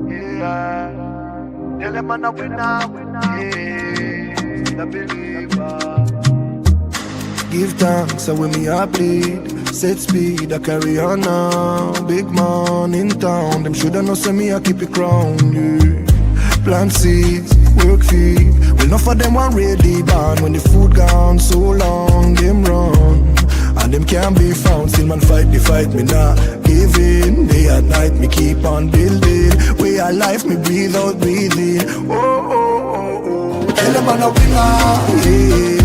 Yeah. Tell them I'm a winner. Yeah. The believer. Give thanks, so when me I bleed. Set speed, I carry on now. Big man in town, them shoulda know say me I keep it crown. Yeah. Plant seeds, work feed. Well, enough of them want ready born. When the food gone so long, them run. And them can't be found. Still man fight the fight, me not give in. Day and night, me keep on building. Way of life, me breathe out, breathe in. Oh, oh, oh, oh. Tell them I'm a winner, yeah.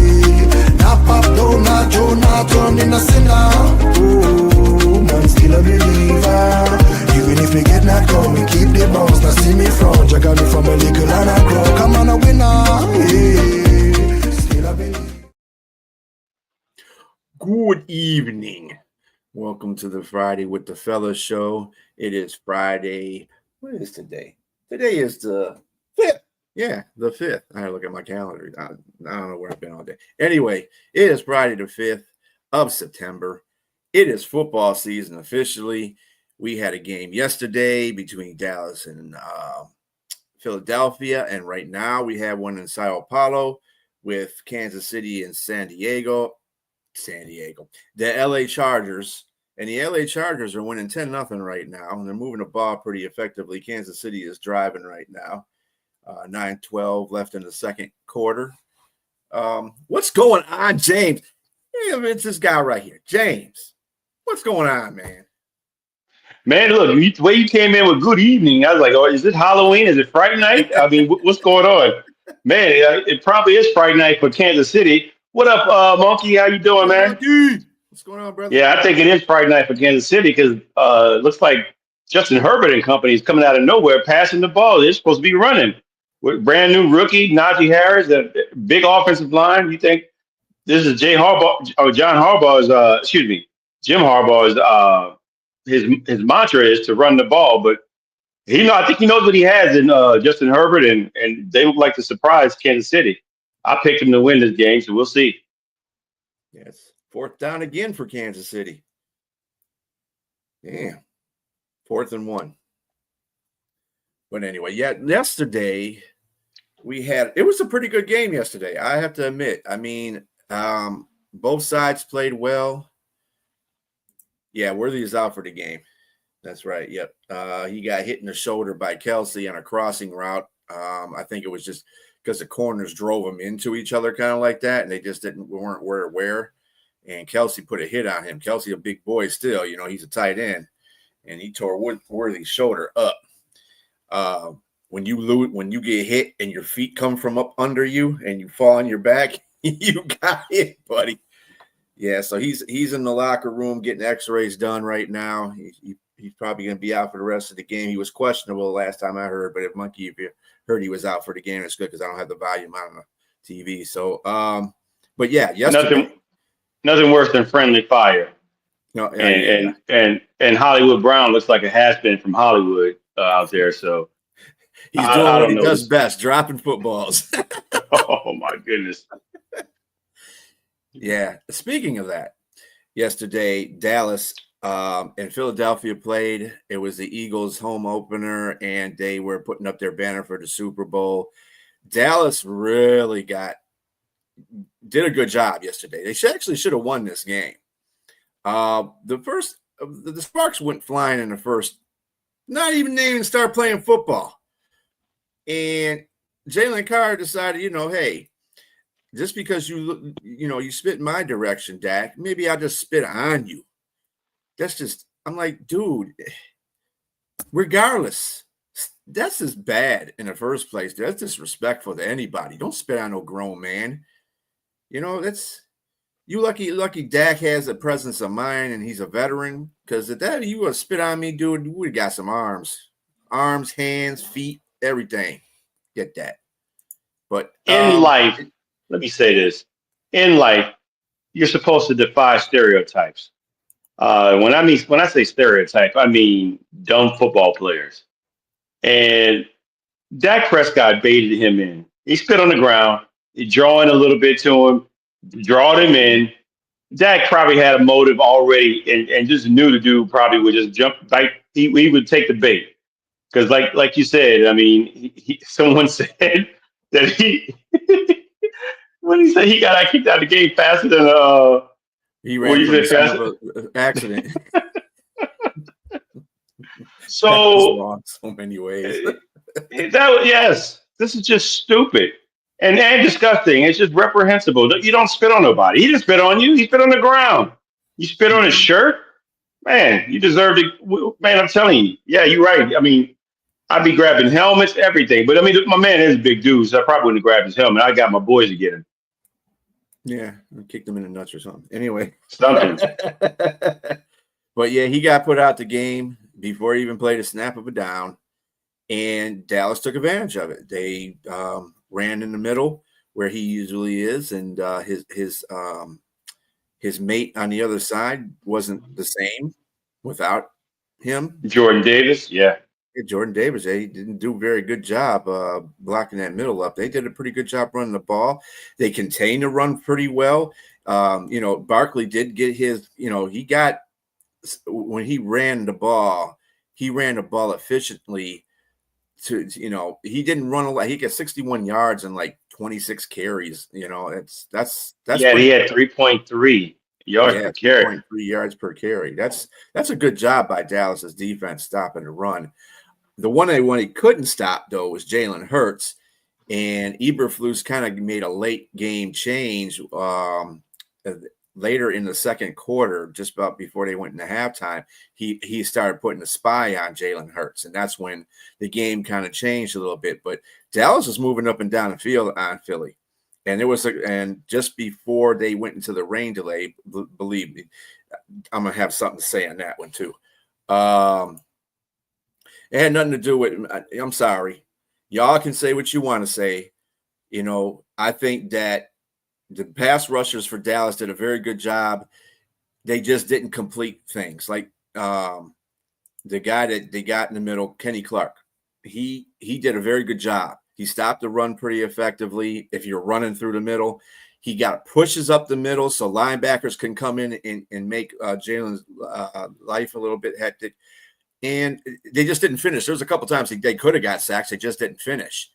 Not pop down, not Joe, not turn in a sinner. Oh, man still a believer. Even if me get knocked down, me keep the bounce. Now see me front, you got me from a little and a grow. Come on a winner, yeah. Still a believer. Good evening. Welcome to the Friday with the Fellaz show. It is Friday. What is today? Today is the 5th. Yeah, the 5th. I look at my calendar. I don't know where I've been all day. Anyway, it is Friday the 5th of September. It is football season officially. We had a game yesterday between Dallas and Philadelphia, and right now we have one in Sao Paulo with Kansas City and San Diego. The LA Chargers, and the LA Chargers are winning 10-0 right now, and they're moving the ball pretty effectively. Kansas City is driving right now. 9-12 left in the second quarter. What's going on, James? Hey, it's this guy right here, James. What's going on, man? Man, look, the way you came in with good evening, I was like, oh, is it Halloween? Is it Friday night? I mean, what's going on? Man, it probably is Friday night for Kansas City. What up, Monkey? How you doing, man? Monkey. What's going on, brother? Yeah, I think it is Friday night for Kansas City because it looks like Justin Herbert and company is coming out of nowhere, passing the ball. They're supposed to be running. With brand new rookie, Najee Harris, a big offensive line. You think this is Jim Harbaugh's, Jim Harbaugh's, his mantra is to run the ball, but I think he knows what he has in Justin Herbert, and they look like to surprise Kansas City. I picked him to win this game, so we'll see. Yes, 4th down again for Kansas City. Yeah, 4th and 1. But anyway, yesterday it was a pretty good game yesterday, I have to admit. I mean, both sides played well. Yeah, Worthy is out for the game. That's right. Yep. He got hit in the shoulder by Kelsey on a crossing route. I think it was just because the corners drove them into each other kind of like that, and they just weren't aware. And Kelsey put a hit on him. Kelsey, a big boy still, he's a tight end, and he tore Worthy's shoulder up. When you get hit and your feet come from up under you and you fall on your back, you got hit, buddy. Yeah, so he's in the locker room getting X-rays done right now. He's probably going to be out for the rest of the game. He was questionable last time I heard, but if you heard he was out for the game, it's good because I don't have the volume on the TV. So, but yeah, yesterday, nothing worse than friendly fire. No, and Hollywood Brown looks like a has-been from Hollywood out there. So he's doing what he does best, dropping footballs. Oh my goodness. Yeah. Speaking of that, yesterday, Dallas and Philadelphia played. It was the Eagles' home opener, and they were putting up their banner for the Super Bowl. Dallas really did a good job yesterday. They should have won this game. The Sparks went flying in the first, not even start playing football. And Jalen Carr decided, hey, just because you spit in my direction, Dak, maybe I'll just spit on you. I'm like, dude, regardless, that's just bad in the first place. That's disrespectful to anybody. Don't spit on no grown man. That's you lucky Dak has a presence of mind and he's a veteran. Because if you would spit on me, dude, we would have got some arms, hands, feet, everything. Get that. But in life, let me say this. In life, you're supposed to defy stereotypes. When I say stereotype, I mean dumb football players. And Dak Prescott baited him in. He spit on the ground. He drawing a little bit to him, drawed him in. Dak probably had a motive already and just knew the dude probably would just jump. Like he would take the bait. Because like you said, I mean, someone said that he what did he say? He got kicked out of the game faster than He what ran you from the said scene faster. of an accident. That was So wrong so many ways. yes, this is just stupid and disgusting. It's just reprehensible. You don't spit on nobody. He didn't spit on you. He spit on the ground. You spit on his Mhm. shirt, man. You deserve to. Man, I'm telling you. Yeah, you're right. I mean, I'd be grabbing helmets, everything. But I mean, my man is a big dude, so I probably wouldn't have grabbed his helmet. I got my boys to get him Yeah, I kicked him in the nuts or something. Anyway. something. But yeah, he got put out the game before he even played a snap of a down, and Dallas took advantage of it. They ran in the middle where he usually is, and his mate on the other side wasn't the same without him. Jordan Davis, yeah. Jordan Davis, they didn't do a very good job blocking that middle up. They did a pretty good job running the ball. They contained the run pretty well. Barkley did get his, he got, when he ran the ball efficiently he didn't run a lot. He got 61 yards and like 26 carries. That's Yeah, he pretty had good. 3.3 yards Yeah, per carry. 3.3 yards per carry. That's a good job by Dallas's defense stopping the run. The one he couldn't stop, though, was Jalen Hurts. And Eberflus kind of made a late game change later in the second quarter, just about before they went into halftime. He started putting a spy on Jalen Hurts, and that's when the game kind of changed a little bit. But Dallas was moving up and down the field on Philly. And and just before they went into the rain delay, believe me, I'm gonna have something to say on that one too. It had nothing to do with. I'm sorry, y'all can say what you want to say. I think that the pass rushers for Dallas did a very good job. They just didn't complete things like the guy that they got in the middle, Kenny Clark. He did a very good job. He stopped the run pretty effectively. If you're running through the middle, he got pushes up the middle so linebackers can come in and make Jalen's life a little bit hectic. And they just didn't finish. There was a couple times they could have got sacks. They just didn't finish.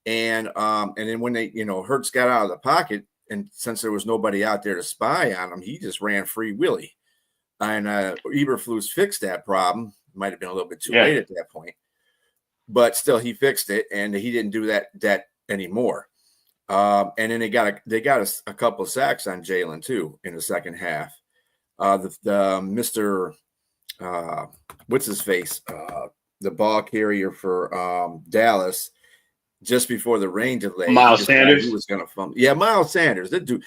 And then when they, Hurts got out of the pocket, and since there was nobody out there to spy on him, he just ran free willy. And Eberflus fixed that problem. Might have been a little bit too Yeah. late at that point, but still he fixed it, and he didn't do that anymore. And then they got a couple of sacks on Jalen too in the second half. The Mr. What's his face? The ball carrier for Dallas. Just before the rain delay, Miles Sanders. He was going to fumble. Yeah, Miles Sanders. That dude,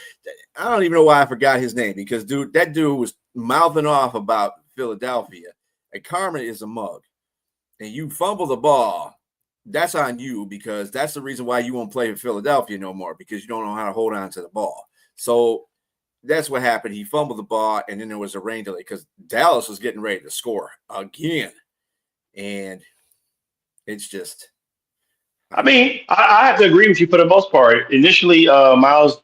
I don't even know why I forgot his name because that dude was mouthing off about Philadelphia. And Karma is a mug. And you fumble the ball, that's on you because that's the reason why you won't play in Philadelphia no more because you don't know how to hold on to the ball. So that's what happened. He fumbled the ball, and then there was a rain delay because Dallas was getting ready to score again. And it's just – I mean, I have to agree with you for the most part. Initially, Miles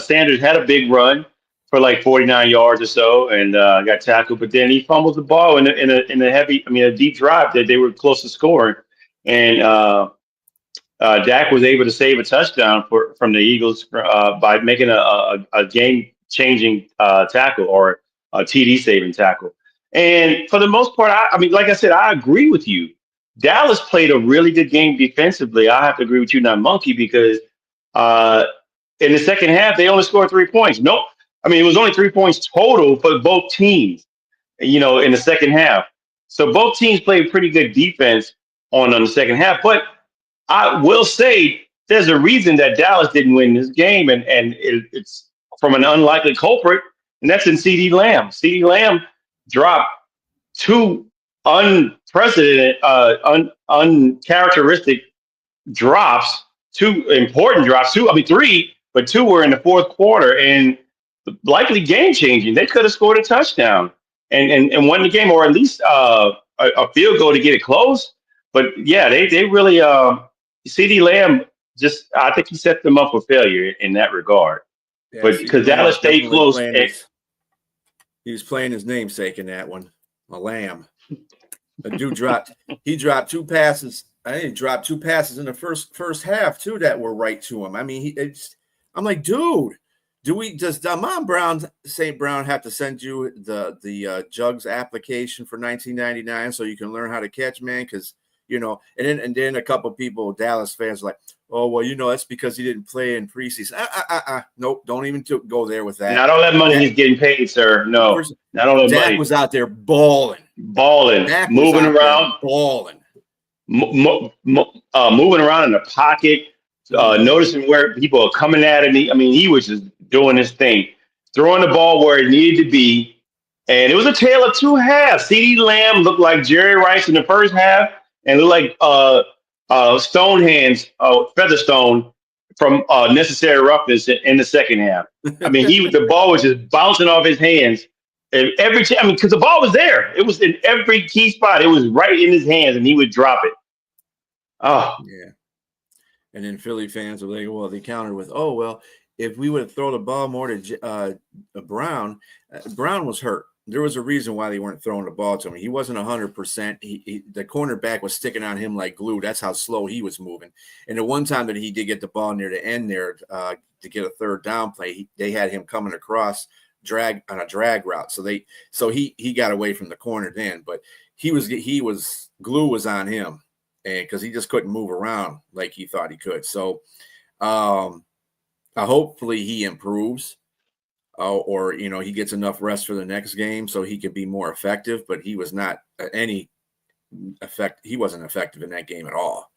Sanders had a big run for like 49 yards or so, and got tackled. But then he fumbled the ball in a deep drive that they were close to scoring, and Dak was able to save a touchdown from the Eagles by making a game-changing tackle or a TD-saving tackle. And for the most part, I mean, like I said, I agree with you. Dallas played a really good game defensively. I have to agree with you, not Monkey, because uh, in the second half they only scored 3 points. No, I mean it was only 3 points total for both teams. In the second half, so both teams played pretty good defense on the second half. But I will say there's a reason that Dallas didn't win this game, and it's from an unlikely culprit, and that's in CD Lamb. CD Lamb dropped two unprecedented, uncharacteristic drops, two important drops. Three, but two were in the fourth quarter and likely game changing. They could have scored a touchdown and won the game, or at least a field goal to get it close. But yeah, they really CD Lamb I think he set them up for failure in that regard. yeah, But CeeDee because Lamb Dallas was stayed definitely close. he was playing his namesake in that one, a lamb. A dude dropped. He dropped 2 passes. I think he dropped 2 passes in the first half too that were right to him. I mean, I'm like, dude, does Damon Brown St. Brown have to send you the Jugs application for 1999 so you can learn how to catch, man? Because and then a couple people, Dallas fans, like, oh well, that's because he didn't play in preseason. Nope, don't even go there with that. Not all that money he's getting paid, sir. No, not all that Dak money. was out there balling, Dak moving around, balling. Moving around in the pocket, noticing where people are coming at him. I mean, he was just doing his thing, throwing the ball where it needed to be. And it was a tale of two halves. CeeDee Lamb looked like Jerry Rice in the first half and looked like Featherstone from Necessary Roughness in the second half. I mean, the ball was just bouncing off his hands. And because the ball was there. It was in every key spot. It was right in his hands, and he would drop it. Oh, yeah. And then Philly fans were like, well, they countered with, oh, well, if we would have thrown the ball more to Brown, Brown was hurt. There was a reason why they weren't throwing the ball to him. He wasn't 100%. The cornerback was sticking on him like glue. That's how slow he was moving. And the one time that he did get the ball near the end there to get a third down play, they had him coming across on a drag route. So he got away from the corner then, but glue was on him, and because he just couldn't move around like he thought he could. So hopefully he improves. Or he gets enough rest for the next game so he could be more effective. But he was not He wasn't effective in that game at all.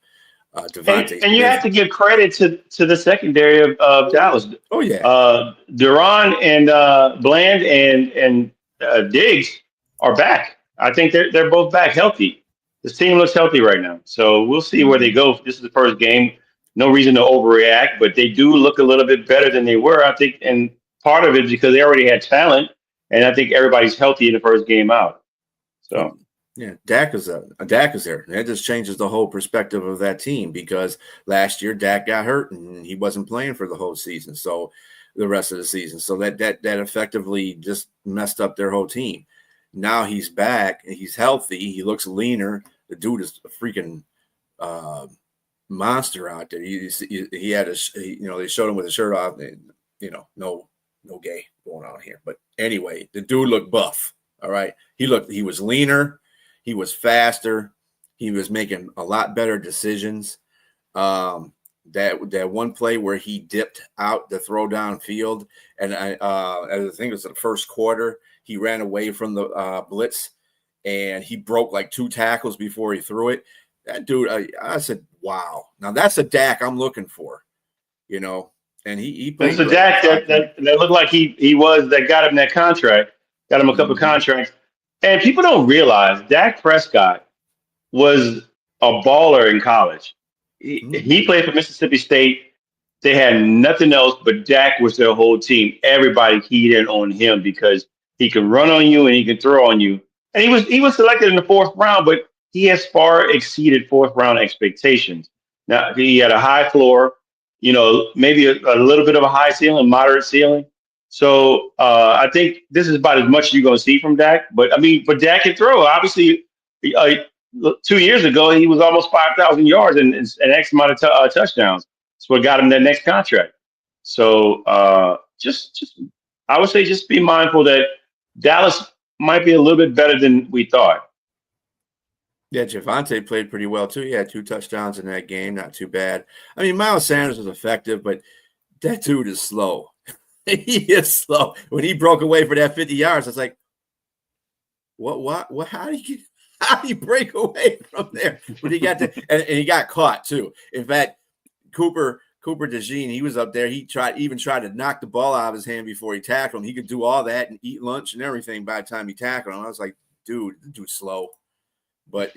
And you have to give credit to the secondary of Dallas. Oh yeah, Duran and Bland and Diggs are back. I think they're both back healthy. This team looks healthy right now, so we'll see where they go. This is the first game. No reason to overreact, but they do look a little bit better than they were, I think, and part of it is because they already had talent, and I think everybody's healthy in the first game out. So yeah, Dak is there. That just changes the whole perspective of that team because last year Dak got hurt and he wasn't playing for the whole season, so the rest of the season. So that effectively just messed up their whole team. Now he's back and he's healthy. He looks leaner. The dude is a freaking monster out there. He had they showed him with his shirt off. And, no gay going on here. But anyway, the dude looked buff. All right. He was leaner. He was faster. He was making a lot better decisions. That one play where he dipped out the throw down field. And I think it was the first quarter, he ran away from the blitz and he broke like 2 tackles before he threw it. That dude, I said, wow. Now that's a Dak I'm looking for, And he played. It's a Dak that looked like he was that got him that contract, got him a couple of contracts. And people don't realize Dak Prescott was a baller in college. He played for Mississippi State. They had nothing else, but Dak was their whole team. Everybody keyed in on him because he can run on you and he can throw on you. And he was selected in the 4th round, but he has far exceeded 4th round expectations. Now he had a high floor. Maybe a little bit of a high ceiling, moderate ceiling. So I think this is about as much as you're going to see from Dak. But Dak can throw. Obviously, 2 years ago, he was almost 5,000 yards and an X amount of touchdowns. That's what got him that next contract. So just I would say just be mindful that Dallas might be a little bit better than we thought. Yeah, Javonte played pretty well, too. He had 2 touchdowns in that game. Not too bad. I mean, Miles Sanders was effective, but that dude is slow. He is slow. When he broke away for that 50 yards, it's like, what? How did he break away from there? But he got and he got caught, too. In fact, Cooper DeJean, he was up there. He tried to knock the ball out of his hand before he tackled him. He could do all that and eat lunch and everything by the time he tackled him. I was like, dude's slow. But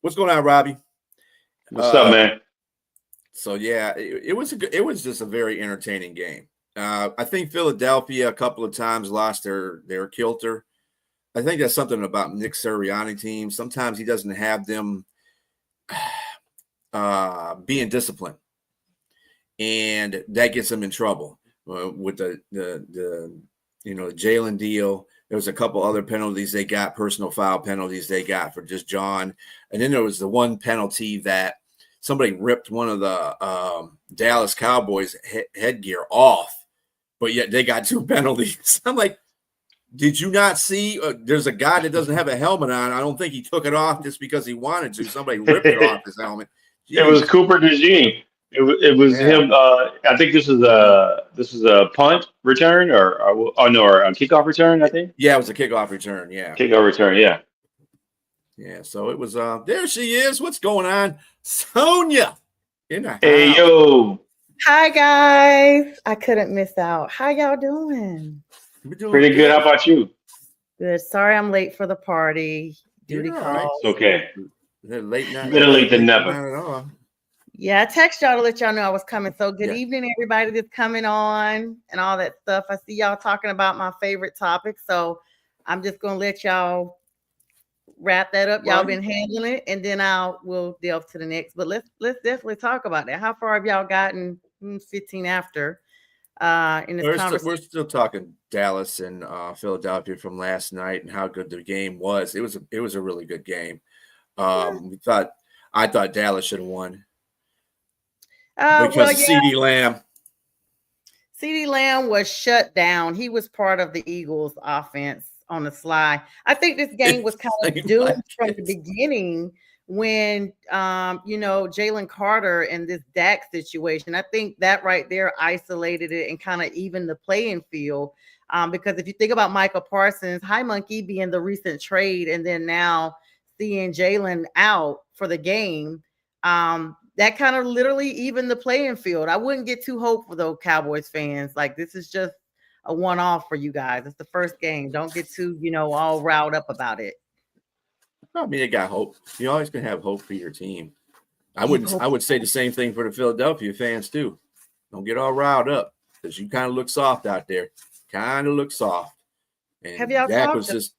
what's going on, Robbie? What's up, man? So yeah, it was just a very entertaining game. I think Philadelphia a couple of times lost their kilter. I think that's something about Nick Sirianni teams. Sometimes he doesn't have them being disciplined, and that gets them in trouble with the Jalen deal. There was a couple other penalties they got, personal foul penalties they got for just John. And then there was the one penalty that somebody ripped one of the Dallas Cowboys headgear off, but yet they got 2 penalties. I'm like, did you not see? There's a guy that doesn't have a helmet on. I don't think he took it off just because he wanted to. Somebody ripped it off his helmet. Jeez. It was Cooper DeJean. It was him. I think this is a punt return or a kickoff return. I think. Yeah, it was a kickoff return. Yeah, kickoff return. Yeah. Yeah. So it was. There she is. What's going on, Sonja? In the house. Hey yo. Hi guys. I couldn't miss out. How y'all doing? Pretty good. How about you? Good. Sorry I'm late for the party. Duty call. Right. It's okay. Late night. Better late than never. Yeah, I text y'all to let y'all know I was coming. So good evening, everybody that's coming on and all that stuff. I see y'all talking about my favorite topic. So I'm just gonna let y'all wrap that up. Y'all been handling it, and then we'll delve to the next. But let's definitely talk about that. How far have y'all gotten? 15 after in this conversation. We're still talking Dallas and Philadelphia from last night and how good the game was. It was a really good game. I thought Dallas should have won because of CeeDee Lamb. CeeDee Lamb was shut down. He was part of the Eagles' offense on the sly. I think this game was kind of doomed from the beginning when Jalen Carter and this Dak situation. I think that right there isolated it and kind of evened the playing field. Because if you think about Michael Parsons, Hi Monkey being the recent trade, and then now seeing Jalen out for the game, that kind of literally evened the playing field. I wouldn't get too hopeful though, Cowboys fans. Like, this is just a one-off for you guys. It's the first game. Don't get too, all riled up about it. I mean, it got hope. You always can have hope for your team. I would say the same thing for the Philadelphia fans too. Don't get all riled up because you kind of look soft out there. Kind of look soft. And have y'all Dak was just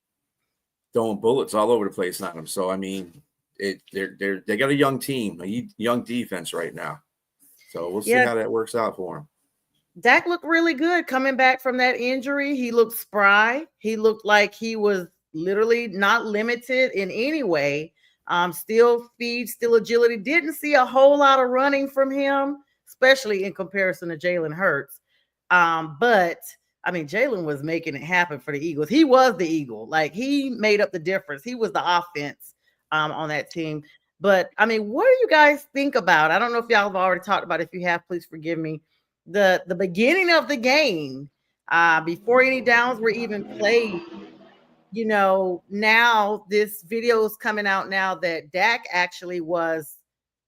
throwing bullets all over the place on them. So I mean, they got a young team, a young defense right now. So we'll see how that works out for him. Dak looked really good coming back from that injury. He looked spry. He looked like he was literally not limited in any way. Still speed, still agility. Didn't see a whole lot of running from him, especially in comparison to Jalen Hurts. But I mean, Jalen was making it happen for the Eagles. He was the Eagle. Like, he made up the difference. He was the offense on that team. But I mean, what do you guys think about? I don't know if y'all have already talked about it. If you have, please forgive me. The beginning of the game, before any downs were even played, now this video is coming out now that Dak actually was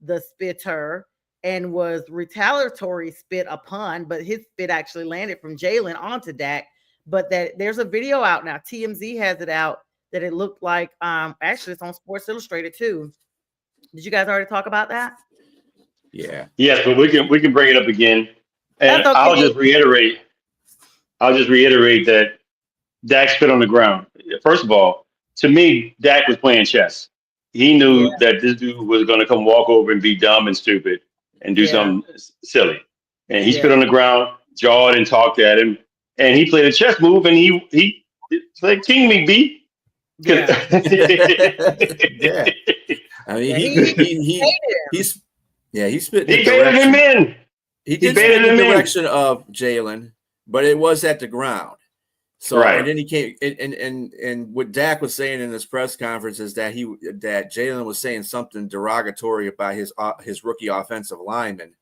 the spitter and was retaliatory spit upon, but his spit actually landed from Jalen onto Dak. But that there's a video out now. TMZ has it out that it looked like, actually it's on Sports Illustrated too. Did you guys already talk about that? Yeah. Yes, but we can bring it up again. And okay. I'll just reiterate that Dak spit on the ground. First of all, to me, Dak was playing chess. He knew that this dude was going to come walk over and be dumb and stupid and do something silly. And he spit on the ground, jawed and talked at him. And he played a chess move, and he played King Me B. Yeah. I mean, he spit. He baited him in. He did spit in the direction of Jalen, but it was at the ground. So and then he came and what Dak was saying in this press conference is that Jalen was saying something derogatory about his rookie offensive lineman,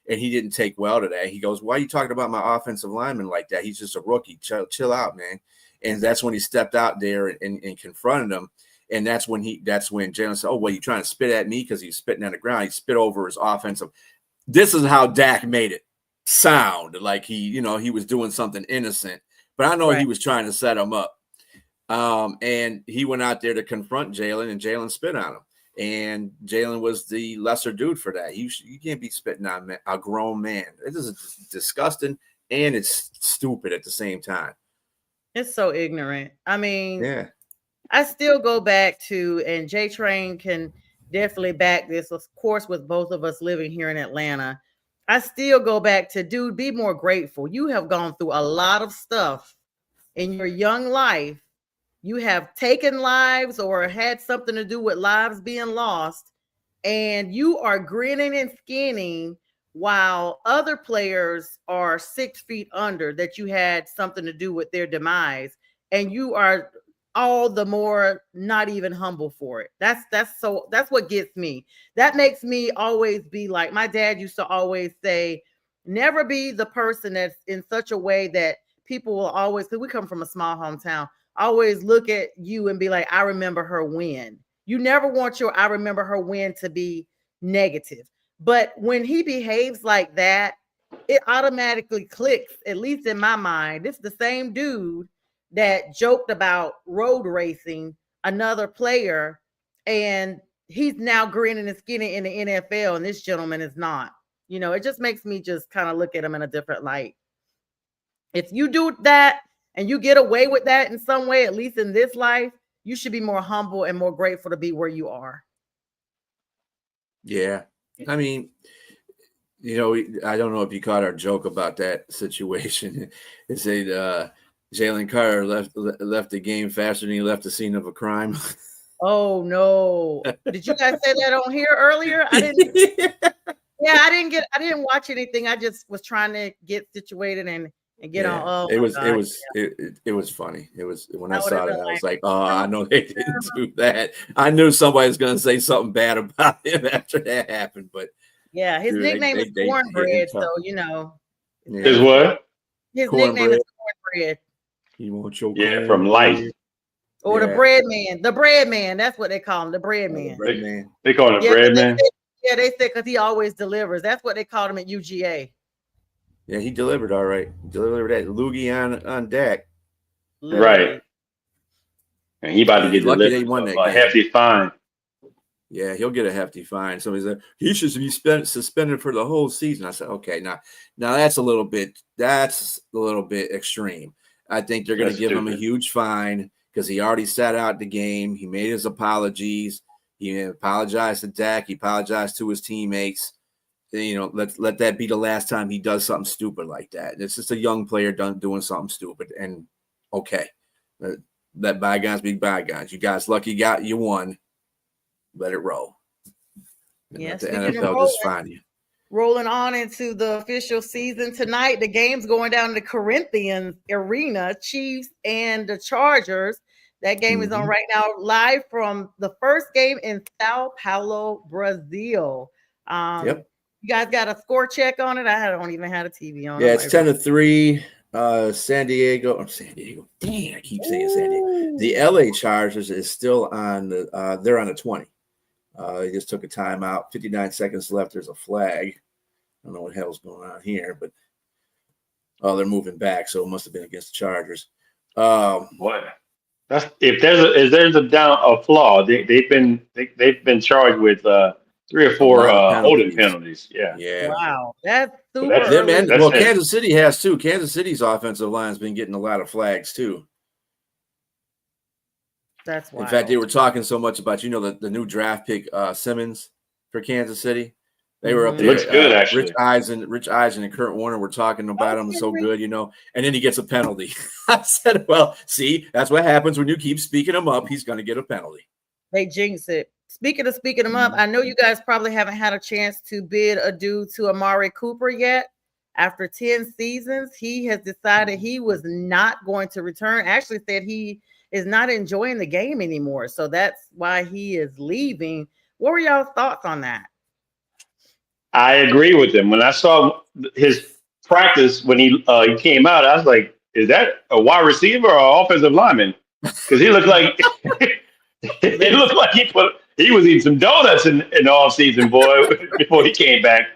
and he didn't take well to that. He goes, "Why are you talking about my offensive lineman like that? He's just a rookie. Chill out, man." And that's when he stepped out there and confronted him. And that's when Jalen said, "Oh, well, you trying to spit at me?" Because he's spitting on the ground. He spit over his offensive. This is how Dak made it sound like he was doing something innocent. But I know he was trying to set him up. And he went out there to confront Jalen, and Jalen spit on him. And Jalen was the lesser dude for that. You can't be spitting on a grown man. This is disgusting, and it's stupid at the same time. It's so ignorant. I mean, I still go back to, and JTrain can definitely back this, of course, with both of us living here in Atlanta. I still go back to, dude, be more grateful. You have gone through a lot of stuff in your young life you have taken lives or had something to do with lives being lost, and you are grinning and skinning while other players are 6 feet under that you had something to do with their demise, and you are all the more not even humble for it. That's what gets me. That makes me always be like, my dad used to always say, never be the person that's in such a way that people will always, because we come from a small hometown, always look at you and be like, I remember her win. You never want your I remember her win to be negative. But when he behaves like that, it automatically clicks, at least in my mind. It's the same dude that joked about road racing another player, and he's now grinning and skinning in the NFL, and this gentleman is not. It just makes me just kind of look at him in a different light. If you do that and you get away with that in some way, at least in this life, you should be more humble and more grateful to be where you are. Yeah. I mean, I don't know if you caught our joke about that situation. It said Jalen Carter left the game faster than he left the scene of a crime. Oh no! Did you guys say that on here earlier? I didn't. Yeah, I didn't watch anything. I just was trying to get situated and get on. Oh, it was funny. It was when I saw that, I was like, oh, I know they didn't do that. I knew somebody was going to say something bad about him after that happened, but yeah, his nickname is Cornbread, so Is what? His nickname is Cornbread. He won't choke. Yeah, from life. Or the bread man. The bread man. That's what they call him. The bread man. They call him the bread man. They said because he always delivers. That's what they called him at UGA. Yeah, he delivered all right. Delivered that loogie on deck. Right. And he about to get delivered a hefty fine. Yeah, he'll get a hefty fine. Somebody's like, he should be suspended for the whole season. I said, okay, now that's a little bit extreme. I think they're going to give him a huge fine because he already sat out the game. He made his apologies. He apologized to Dak. He apologized to his teammates. Let that be the last time he does something stupid like that. It's just a young player doing something stupid. And okay, let bygones be bygones. You guys lucky you won. Let it roll. Yes, the NFL just find you. Rolling on into the official season tonight, the game's going down to Corinthians Arena, Chiefs and the Chargers. That game is on right now, live from the first game in Sao Paulo, Brazil. Yep. You guys got a score check on it? I don't even have a TV on. Yeah, it's 10-3. San Diego. Dang, I keep saying San Diego. The LA Chargers is still on they're on the 20. They just took a timeout. 59 seconds left. There's a flag. I don't know what the hell's going on here, but they're moving back, so it must have been against the Chargers. What? That's if there's a flaw. They've been charged with 3 or 4 holding penalties. Yeah. Wow, that's super. Well, Kansas City has too. Kansas City's offensive line has been getting a lot of flags too. That's wild. In fact, they were talking so much about the new draft pick Simmons for Kansas City. They were up there. Looks good, actually. Rich Eisen and Kurt Warner were talking about him so good, and then he gets a penalty. I said, well, see, that's what happens when you keep speaking him up. He's going to get a penalty. They jinx it. Speaking of speaking him up, I know you guys probably haven't had a chance to bid adieu to Amari Cooper yet. After 10 seasons, he has decided he was not going to return. Actually said he is not enjoying the game anymore. So that's why he is leaving. What were y'all's thoughts on that? I agree with him. When I saw his practice when he came out, I was like, is that a wide receiver or an offensive lineman? Because he looked like he was eating some donuts in the off season, boy, before he came back.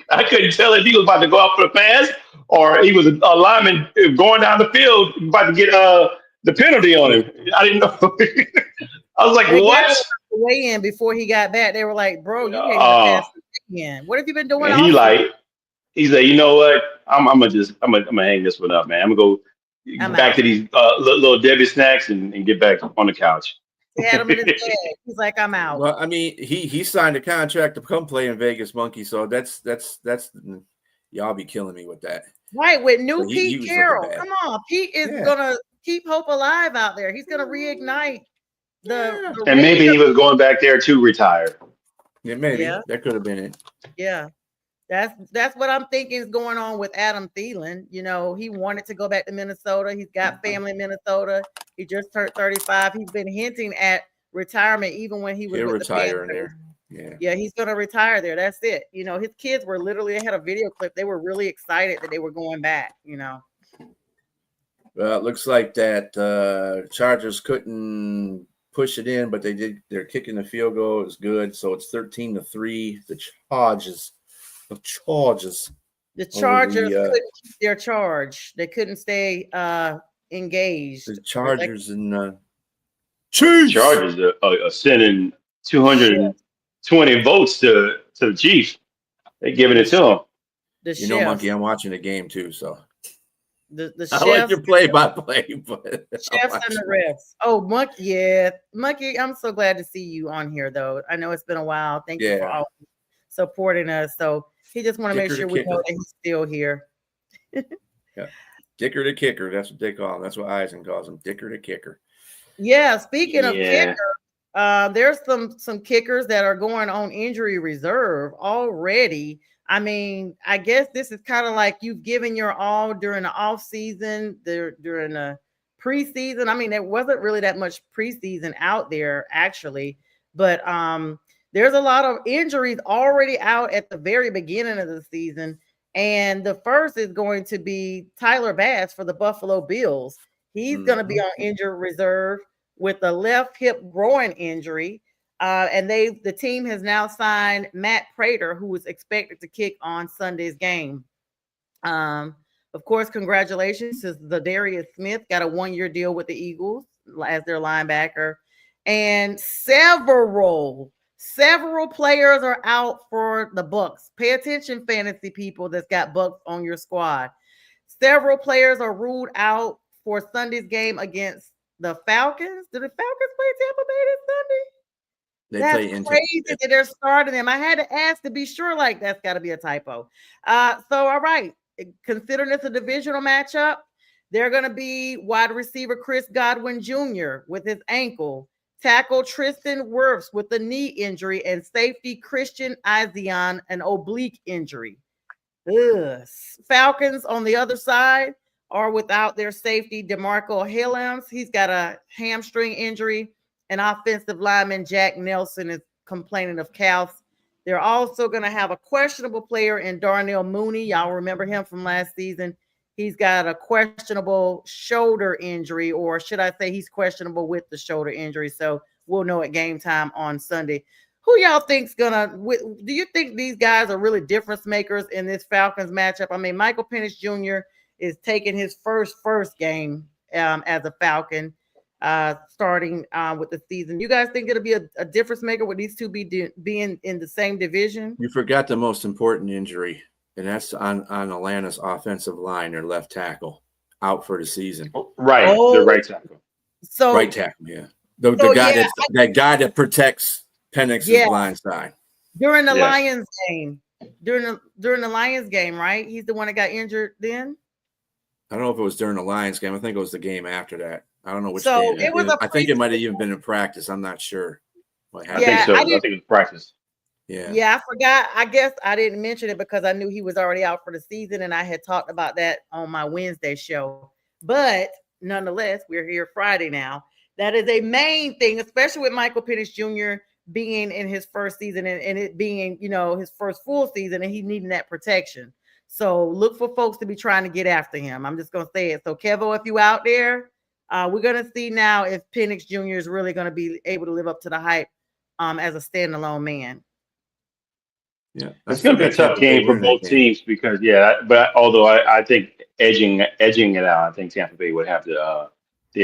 I couldn't tell if he was about to go out for the pass or he was a lineman going down the field about to get the penalty on him. I didn't know. I was like, what? Weigh in before he got back. They were like, bro, you can't pass again. What have you been doing? He said, you know what? I'm gonna hang this one up, man. I'm gonna go back to these little Debbie snacks and get back on the couch. He had him in his bed. He's like, I'm out. Well, I mean, he signed a contract to come play in Vegas, Monkey. So that's y'all be killing me with that. Right, with new So he Pete was looking Carroll. bad. Come on, Pete is Yeah. gonna keep hope alive out there. He's gonna reignite the And maybe Raiders. he was going back there to retire. Yeah, maybe Yeah, that could have been it. yeah. That's what I'm thinking is going on with Adam Thielen. You know, he wanted to go back to Minnesota. He's got family in Minnesota. He just turned 35. He's been hinting at retirement even when he was He'll with the retire in Panthers. there. Yeah, he's gonna retire there. That's it. You know, his kids were literally, they had a video clip. They were really excited that they were going back, you know. Well, it looks like that Chargers couldn't push it in, but they did. They're kicking the field goal. It's good, so it's 13-3. The Chargers. The Chargers couldn't keep their charge. They couldn't stay engaged. The Chargers and Chiefs. Chargers are sending 220 votes to the Chiefs. They're giving it to them. You know, Monkey, I'm watching the game too, so the I like your play-by-play, but chefs and the refs. Oh, Monkey, I'm so glad to see you on here, though. I know it's been a while. Thank you for all supporting us. So he just want to make sure we know that he's still here. Yeah, Dicker the kicker. That's what they call him. That's what Eisen calls him, Dicker the kicker. Yeah. Speaking of kicker, there's some kickers that are going on injury reserve already. I mean, I guess this is kind of like you've given your all during the off season, during the preseason. I mean, there wasn't really that much preseason out there actually, but there's a lot of injuries already out at the very beginning of the season. And the first is going to be Tyler Bass for the Buffalo Bills. He's going to be on injured reserve with a left hip groin injury. And the team has now signed Matt Prater, who is expected to kick on Sunday's game. Of course, congratulations to Zadarius Smith, got a 1-year deal with the Eagles as their linebacker. And several players are out for the Bucs. Pay attention, fantasy people that's got Bucs on your squad. Several players are ruled out for Sunday's game against the Falcons. Do the Falcons play Tampa Bay this Sunday? That's crazy that they're starting them. I had to ask to be sure, like that's got to be a typo. So, all right, considering it's a divisional matchup, they're going to be wide receiver Chris Godwin Jr. with his ankle, tackle Tristan Wirfs with a knee injury, and safety Christian Izion an oblique injury. Falcons on the other side are without their safety DeMarco Hillams. He's got a hamstring injury. And offensive lineman Jack Nelson is complaining of calves. They're also going to have a questionable player in Darnell Mooney. Y'all remember him from last season. He's got a questionable shoulder injury, or should I say he's questionable with the shoulder injury. So we'll know at game time on Sunday. Who y'all think's do you think these guys are really difference makers in this Falcons matchup? I mean, Michael Penix Jr. is taking his first game as a Falcon. Starting with the season. You guys think it'll be a difference maker with these two being in the same division? You forgot the most important injury, and that's on Atlanta's offensive line, their left tackle, out for the season. The right tackle. So right tackle, yeah. That guy that protects Penix's blind side. During the Lions game. During the Lions game, right? He's the one that got injured then? I don't know if it was during the Lions game. I think it was the game after that. I don't know which game. I think it might have even been in practice. I'm not sure. I think so. I think it was practice. Yeah, I forgot. I guess I didn't mention it because I knew he was already out for the season, and I had talked about that on my Wednesday show. But nonetheless, we're here Friday now. That is a main thing, especially with Michael Penix Jr. being in his first season and it being, his first full season, and he needing that protection. So look for folks to be trying to get after him. I'm just going to say it. So Kevo, if you out there, we're going to see now if Penix Jr. is really going to be able to live up to the hype as a standalone man. Yeah, it's going to be a tough game for both teams because, but although I think edging it out, I think Tampa Bay would have the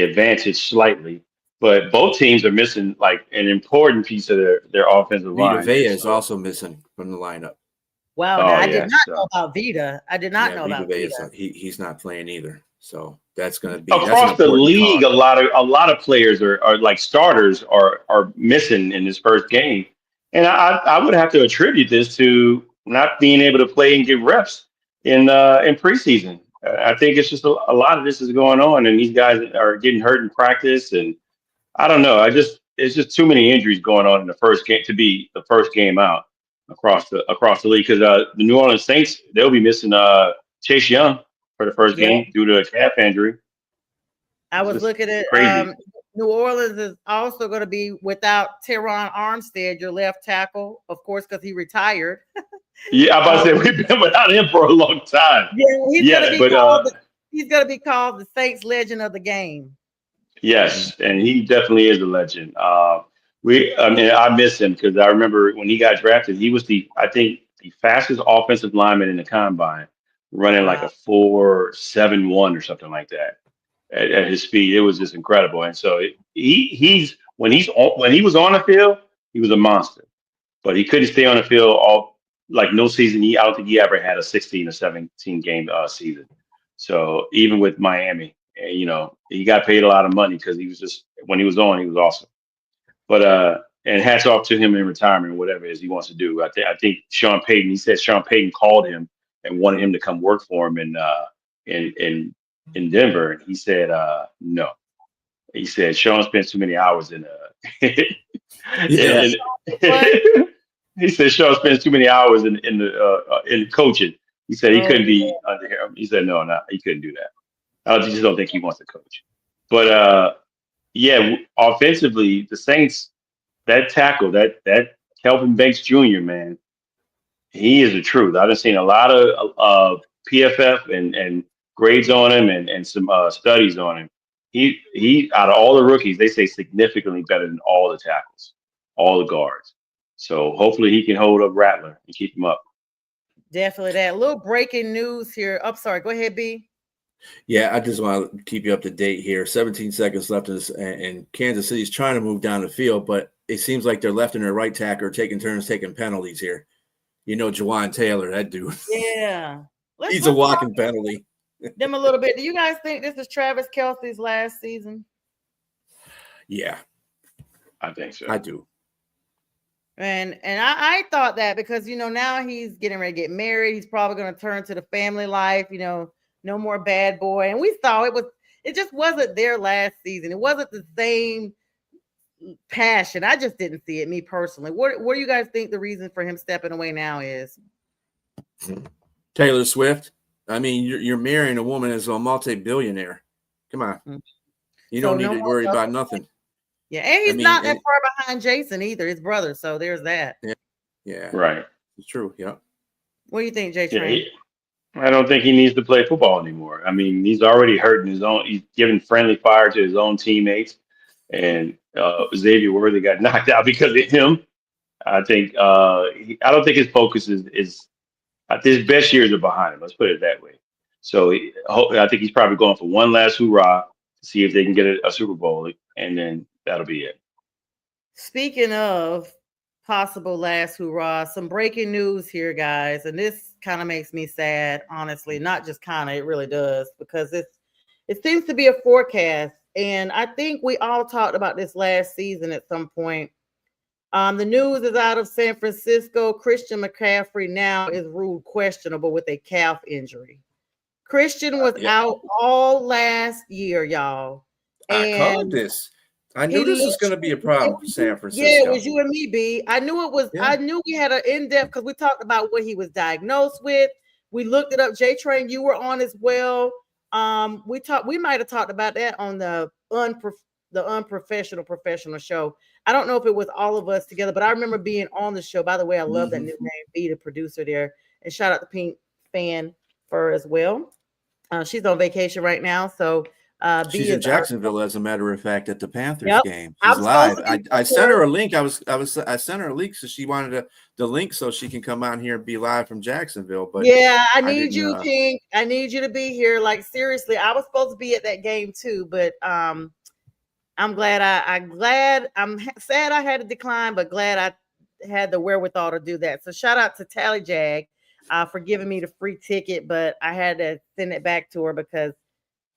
advantage slightly. But both teams are missing like an important piece of their offensive line. Vita Vea is also missing from the lineup. Wow, I did not know about Vita. I did not know about Vita. He's not playing either. So that's going to be across the league. A lot of players are like starters are missing in this first game, and I would have to attribute this to not being able to play and get reps. in preseason. I think it's just a lot of this is going on, and these guys are getting hurt in practice, and I don't know. It's just too many injuries going on in the first game to be the first game out across the league because the New Orleans Saints they'll be missing Chase Young for the first Yeah. game due to a calf injury. I It's was just looking at crazy. New Orleans is also going to be without Teron Armstead, your left tackle, of course, because he retired. Yeah, I'm about to say Um, we've been without him for a long time. yeah, Yeah, but he's going to be called the Saints legend of the game. yes, and he definitely is a legend. I mean, I miss him because I remember when he got drafted, he was I think, the fastest offensive lineman in the combine, running like Wow. a 4.71 or something like that at his speed. It was just incredible. And so he's when he was on the field, he was a monster, but he couldn't stay on the field all like no season. I don't think he ever had a 16 or 17 game season. So even with Miami, he got paid a lot of money because he was just when he was on, he was awesome. But and hats off to him in retirement or whatever it is he wants to do. I think Sean Payton. He said Sean Payton called him and wanted him to come work for him in in Denver, and he said no. He said Sean spends too many hours in Yeah. he said Sean spends too many hours in coaching. He said he Oh, couldn't be under him. He said no, he couldn't do that. I just don't think he wants to coach. But yeah, offensively, the Saints that tackle that Kelvin Banks Jr. man, he is the truth. I've seen a lot of PFF and grades on him and some studies on him. He out of all the rookies, they say significantly better than all the tackles, all the guards. So hopefully he can hold up Rattler and keep him up. definitely that. A little breaking news here. I'm sorry. Go ahead, B. Yeah, I just want to keep you up to date here. 17 seconds left, and Kansas City's trying to move down the field, but it seems like their left and their right tackle are taking turns taking penalties here. You know, Jawan Taylor, that dude. Yeah. He's a walking penalty. Them a little bit. Do you guys think this is Travis Kelce's last season? Yeah, I think so. I do. And I thought that because now he's getting ready to get married. He's probably going to turn to the family life. No more bad boy. And we saw it just wasn't their last season. It wasn't the same passion. I just didn't see it, me personally. What do you guys think the reason for him stepping away now is? Taylor Swift. I mean, you're marrying a woman as a multi-billionaire. Come on. You don't need to worry about nothing. Yeah, and he's not that far behind Jason either, his brother. So there's that. Yeah. Right. It's true. Yeah. What do you think, JTrain? I don't think he needs to play football anymore. I mean, he's already hurting his own. He's giving friendly fire to his own teammates, and Xavier Worthy got knocked out because of him. I think I don't think his focus is his best years are behind him. Let's put it that way. So I think he's probably going for one last hoorah to see if they can get a Super Bowl, and then that'll be it. Speaking of possible last hoorah, some breaking news here, guys, and this kind of makes me sad, honestly. Not just kind of, it really does, because it seems to be a forecast, and I think we all talked about this last season at some point. The news is out of San Francisco. Christian McCaffrey now is ruled questionable with a calf injury. Christian was out all last year, y'all. I called this. I knew this was going to be a problem for San Francisco. Yeah, it was you and me, B. I knew it was. Yeah. I knew we had an in-depth because we talked about what he was diagnosed with. We looked it up. JTrain, you were on as well. We might have talked about that on the unprofessional professional show. I don't know if it was all of us together, but I remember being on the show. By the way, I love that new name, B, the producer there, and shout out to Pink Fan for as well. She's on vacation right now, so she's in Jacksonville, as a matter of fact, at the Panthers game. She's live. I sent her a link. I sent her a link, so she wanted the link so she can come out here and be live from Jacksonville. But yeah, I need you, Pink. I need you to be here. Like, seriously, I was supposed to be at that game too, but I'm glad. I'm sad I had to decline, but glad I had the wherewithal to do that. So shout out to Tally Jag for giving me the free ticket, but I had to send it back to her because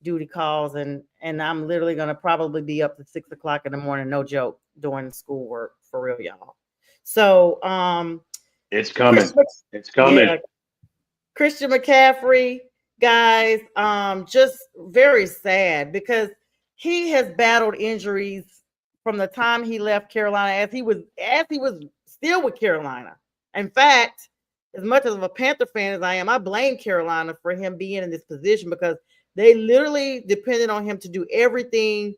duty calls, and I'm literally gonna probably be up to 6 o'clock in the morning, no joke, doing schoolwork for real, y'all. So it's coming. It's coming. Yeah, Christian McCaffrey, guys, just very sad because he has battled injuries from the time he left Carolina as he was still with Carolina. In fact, as much of a Panther fan as I am, I blame Carolina for him being in this position because they literally depended on him to do everything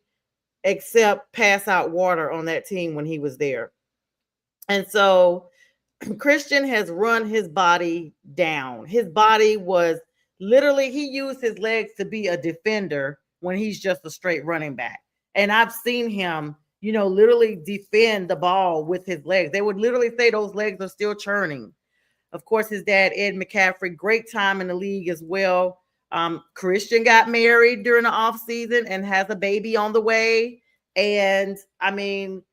except pass out water on that team when he was there. And so Christian has run his body down. His body was literally, he used his legs to be a defender when he's just a straight running back. And I've seen him, literally defend the ball with his legs. They would literally say those legs are still churning. Of course, his dad, Ed McCaffrey, great time in the league as well. Christian got married during the offseason and has a baby on the way. And I mean,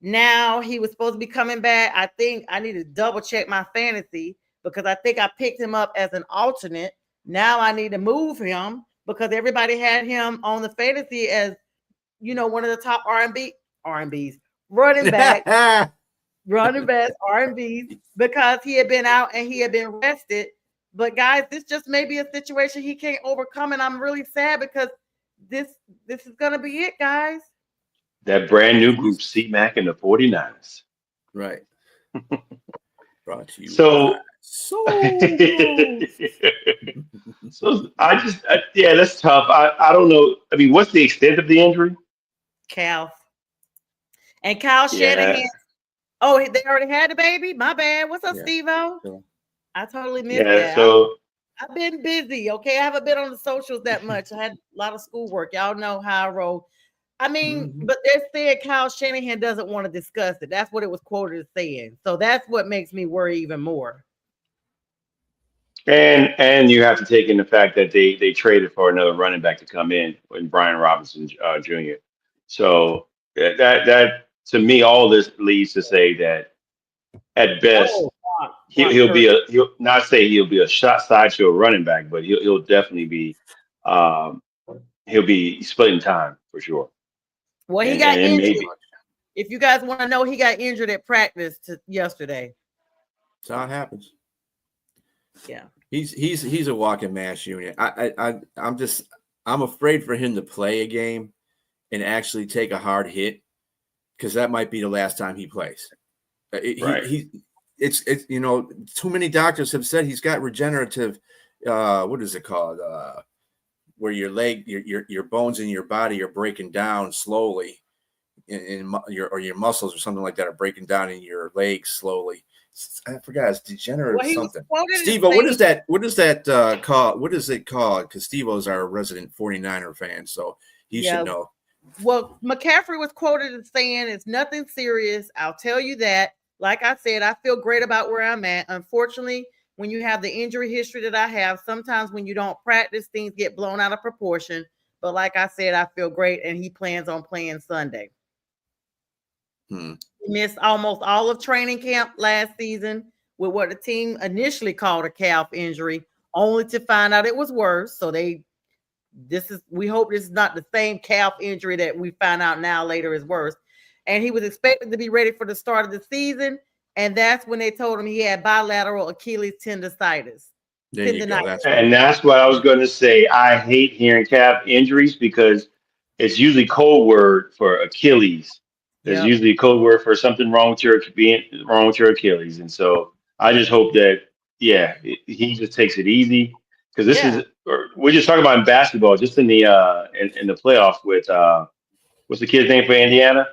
now he was supposed to be coming back. I think I need to double check my fantasy because I think I picked him up as an alternate. Now I need to move him because everybody had him on the fantasy as, one of the top R&Bs, running back, R&Bs, because he had been out and he had been rested. But guys, this just may be a situation he can't overcome, and I'm really sad because this is gonna be it, guys. That brand new group, C-Mac and the 49ers. Right. Brought to you. So, so yeah, that's tough. I don't know. I mean, what's the extent of the injury? Calf. And Kyle Shanahan. Oh, they already had the baby? My bad. What's up, Steve-O? Sure. I totally missed that. So I've been busy, okay? I haven't been on the socials that much. I had a lot of schoolwork. Y'all know how I roll. I mean, but they're saying Kyle Shanahan doesn't want to discuss it. That's what it was quoted as saying. So that's what makes me worry even more. And you have to take in the fact that they traded for another running back to come in Brian Robinson Jr. So that to me, all this leads to say that at best he'll not say he'll be a sideshow running back, but he'll definitely be he'll be splitting time for sure. Well, he got injured. If you guys want to know, he got injured at practice yesterday. That's how it happens. Yeah, he's a walking mass unit. I'm afraid for him to play a game and actually take a hard hit because that might be the last time he plays. It's too many doctors have said he's got regenerative. What is it called? Where your leg, your bones in your body are breaking down slowly, in your muscles or something like that are breaking down in your legs slowly. I forgot, it's degenerative something. Steve-O, what is that? What is that called? What is it called? Because Steve-O is our resident 49er fan, so he should know. Well, McCaffrey was quoted as saying it's nothing serious. I'll tell you that. Like I said, I feel great about where I'm at. Unfortunately, when you have the injury history that I have, sometimes when you don't practice, things get blown out of proportion. But like I said, I feel great, and he plans on playing Sunday. He missed almost all of training camp last season with what the team initially called a calf injury, only to find out it was worse. So we hope this is not the same calf injury that we find out now later is worse. And he was expected to be ready for the start of the season. And that's when they told him he had bilateral Achilles tendonitis. There you go. And that's what I was going to say. I hate hearing calf injuries because it's usually code word for Achilles. There's usually a code word for something wrong with your Achilles. And so I just hope that, he just takes it easy because we're just talking about in basketball, just in the in the playoff with what's the kid's name for Indiana?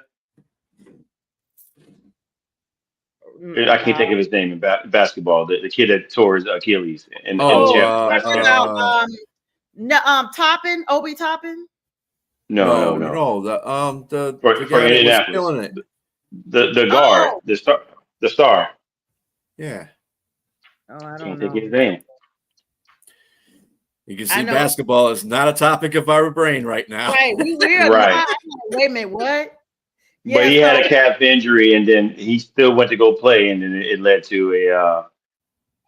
I can't think of his name in basketball. The kid that tore his Achilles in the Toppin, Obi Toppin. No. The for Indianapolis, the guard, the star. Yeah. Oh, I can't don't think of his name. You can see basketball is not a topic of our brain right now. Right, we will. Right. Wait a minute, what? But he had a calf injury, and then he still went to go play, and then it led to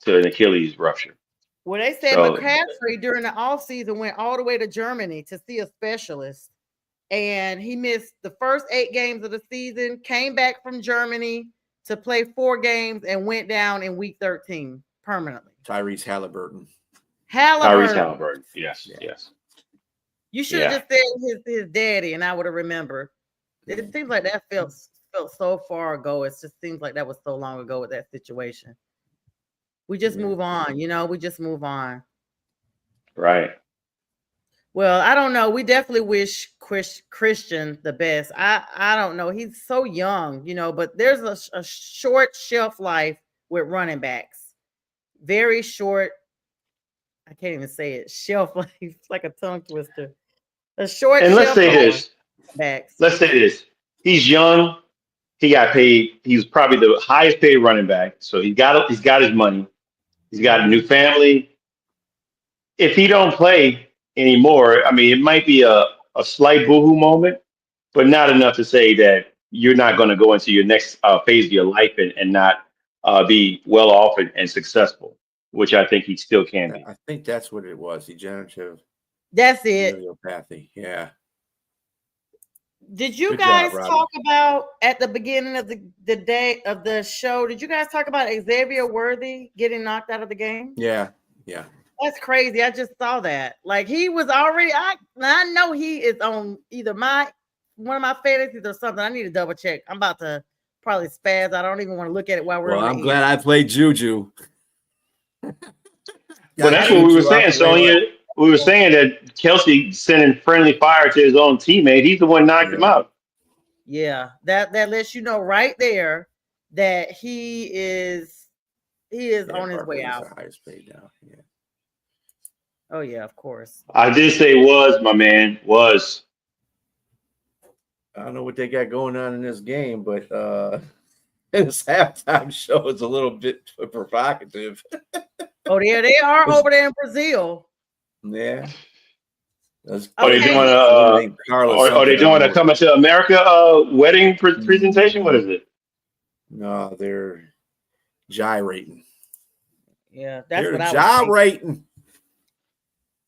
an Achilles rupture. Well, they said McCaffrey during the offseason went all the way to Germany to see a specialist, and he missed the first 8 games of the season, came back from Germany to play 4 games, and went down in week 13. permanently? Tyrese Halliburton. Tyrese Halliburton. Yes, yes. You should have just said his daddy, and I would have remembered. It seems like that felt so far ago. It just seems like that was so long ago with that situation. We just move on, we just move on. Right. Well, I don't know. We definitely wish Christian the best. I don't know. He's so young, but there's a short shelf life with running backs. Very short. I can't even say it. Shelf life. It's like a tongue twister. A short and shelf life. Let's say this. He's young. He got paid. He was probably the highest paid running back. So he's got his money. He's got a new family. If he don't play anymore, I mean, it might be a slight boohoo moment, but not enough to say that you're not going to go into your next phase of your life and not be well off and successful, which I think he still can be. I think that's what it was. Degenerative. That's it. Neuropathy. Yeah. Did you guys talk about at the beginning of the day of the show? Did you guys talk about Xavier Worthy getting knocked out of the game? Yeah. That's crazy. I just saw that. Like he was already. I know he is on either one of my fantasies or something. I need to double check. I'm about to probably spaz. I don't even want to look at it while we're. Well, I'm glad I played Juju. Well, that's what we were saying, Sonja. We were saying that Kelsey sending friendly fire to his own teammate. He's the one knocked him out. Yeah, that lets you know right there that he is on his way out. The highest paid now. Yeah. Oh yeah, of course. I did say was, my man, was. I don't know what they got going on in this game, but this halftime show is a little bit provocative. Oh, yeah, they are over there in Brazil. Yeah. Are they doing a Coming to America wedding presentation? What is it? No, they're gyrating. Yeah, that's what I was gyrating.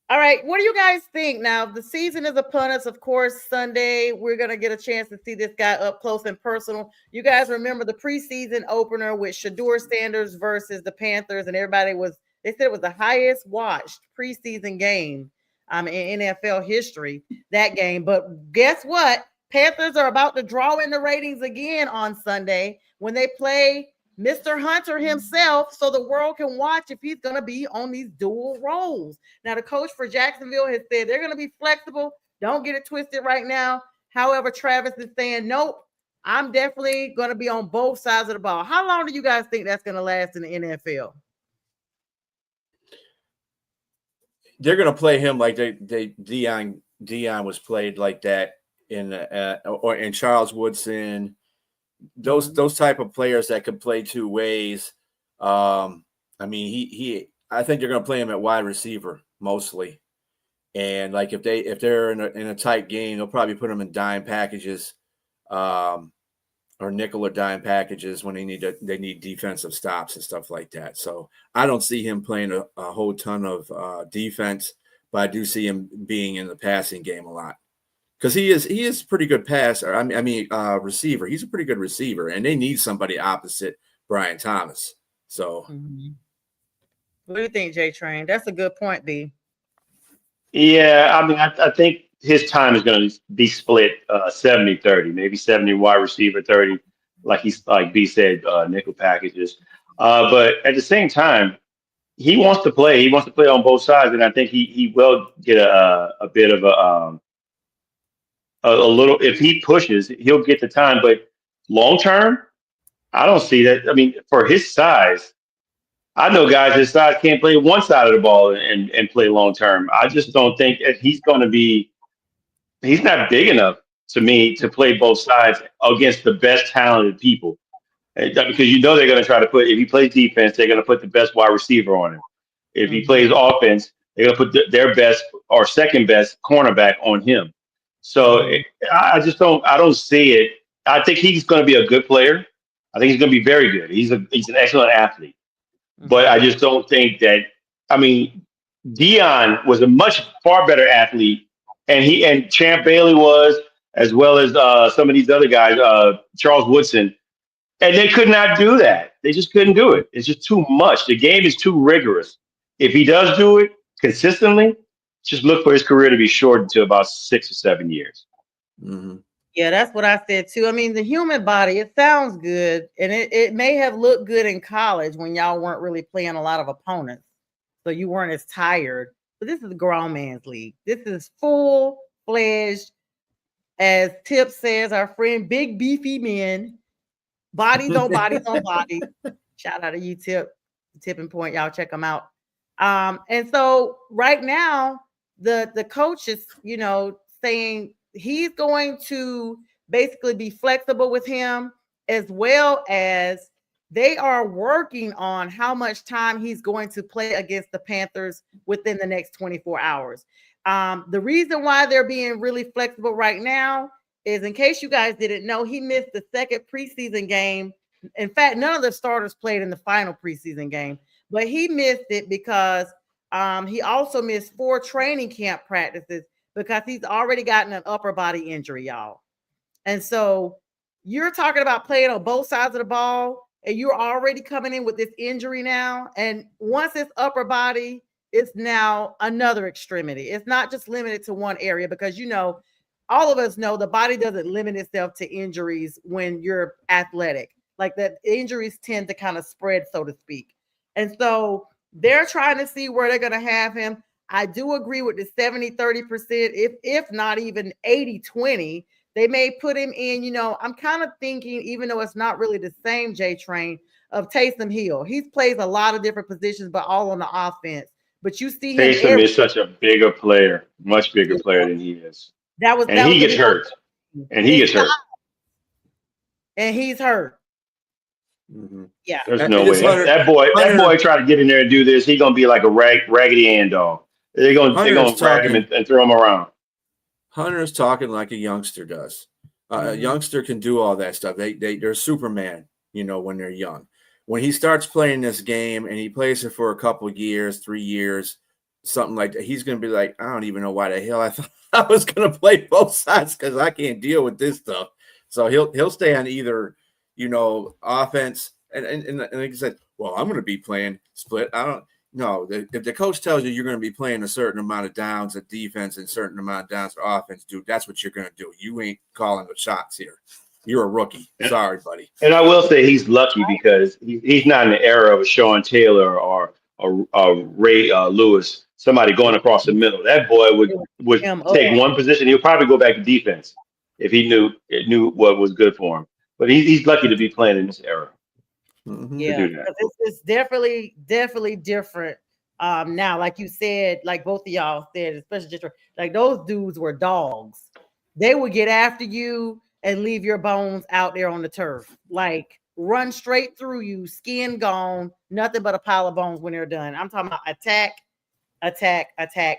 All right, what do you guys think? Now, the season is upon us. Of course, Sunday, we're going to get a chance to see this guy up close and personal. You guys remember the preseason opener with Shedeur Sanders versus the Panthers, and they said it was the highest watched preseason game in NFL history, that game. But guess what? Panthers are about to draw in the ratings again on Sunday when they play Mr. Hunter himself, so the world can watch if he's going to be on these dual roles. Now, the coach for Jacksonville has said they're going to be flexible. Don't get it twisted right now. However, Travis is saying, nope, I'm definitely going to be on both sides of the ball. How long do you guys think that's going to last in the NFL? They're going to play him like Dion was played like that in Charles Woodson. Those type of players that can play two ways. I mean, I think they're going to play him at wide receiver mostly, and like if they're in a tight game, they'll probably put him in dime packages, or nickel or dime packages when they need defensive stops and stuff like that. So I don't see him playing a whole ton of defense, but I do see him being in the passing game a lot. Because he is pretty good passer. Receiver. He's a pretty good receiver, and they need somebody opposite Brian Thomas. So, What do you think, JTrain? That's a good point, B. Yeah, I mean, I think his time is going to be split 70-30, maybe 70 wide receiver, 30, like B said, nickel packages. But at the same time, he wants to play. He wants to play on both sides, and I think he will get a bit of a little, if he pushes, he'll get the time. But long term, I don't see that. I mean, for his size, I know guys his size can't play one side of the ball and play long term. I just don't think that he's not big enough to me to play both sides against the best talented people. Because they're going to try to if he plays defense, they're going to put the best wide receiver on him. If he plays offense, they're going to put their best or second best cornerback on him. So I don't see it. I think he's going to be a good player. I think he's going to be very good. He's an excellent athlete. But I just don't think that, I mean, Dion was a far better athlete, and Champ Bailey was, as well as some of these other guys, Charles Woodson. And they could not do that. They just couldn't do it. It's just too much. The game is too rigorous. If he does do it consistently, just look for his career to be shortened to about 6 or 7 years. Mm-hmm. Yeah, that's what I said too. I mean, the human body, it sounds good, and it may have looked good in college when y'all weren't really playing a lot of opponents, so you weren't as tired. But this is a grown man's league. This is full-fledged, as Tip says, our friend, big beefy men, bodies on bodies on bodies. Shout out to you, Tip, Tipping Point. Y'all check them out. And so right now, the coach is, saying he's going to basically be flexible with him, as well as they are working on how much time he's going to play against the Panthers within the next 24 hours. The reason why they're being really flexible right now is, in case you guys didn't know, he missed the second preseason game. In fact, none of the starters played in the final preseason game, but he missed it because he also missed 4 training camp practices because he's already gotten an upper body injury, y'all. And so you're talking about playing on both sides of the ball, and you're already coming in with this injury now. And once it's upper body, it's now another extremity. It's not just limited to one area, because all of us know the body doesn't limit itself to injuries when you're athletic. Like, that injuries tend to kind of spread, so to speak. And so they're trying to see where they're going to have him. I do agree with the 70-30%, if not even 80-20. They may put him in, I'm kind of thinking, even though it's not really the same JTrain, of Taysom Hill. He plays a lot of different positions, but all on the offense. But you see him. Taysom is such a bigger player, much bigger player than he is. And he gets hurt. And he gets hurt. And he's hurt. Mm-hmm. Yeah. There's no way. That boy tried to get in there and do this. He's gonna be like a Raggedy Ann dog. They're gonna drag him and throw him around. Hunter's talking like a youngster does. A youngster can do all that stuff. They're Superman, when they're young. When he starts playing this game and he plays it for a couple years, 3 years, something like that, he's going to be like, I don't even know why the hell I thought I was going to play both sides, because I can't deal with this stuff. So he'll stay on either, offense. And like I said, well, I'm going to be playing split. I don't know. If the coach tells you you're going to be playing a certain amount of downs at defense and a certain amount of downs at offense, dude, that's what you're going to do. You ain't calling the shots here. You're a rookie. Sorry, buddy. And I will say he's lucky because he's not in the era of a Sean Taylor or Ray Lewis, somebody going across the middle. That boy would take one position. He'll probably go back to defense if he knew what was good for him. But he's lucky to be playing in this era. Mm-hmm. Yeah, it's definitely different. Now, like you said, like both of y'all said, especially just like those dudes were dogs. They would get after you and leave your bones out there on the turf, like run straight through you, skin gone, nothing but a pile of bones when they're done. I'm talking about attack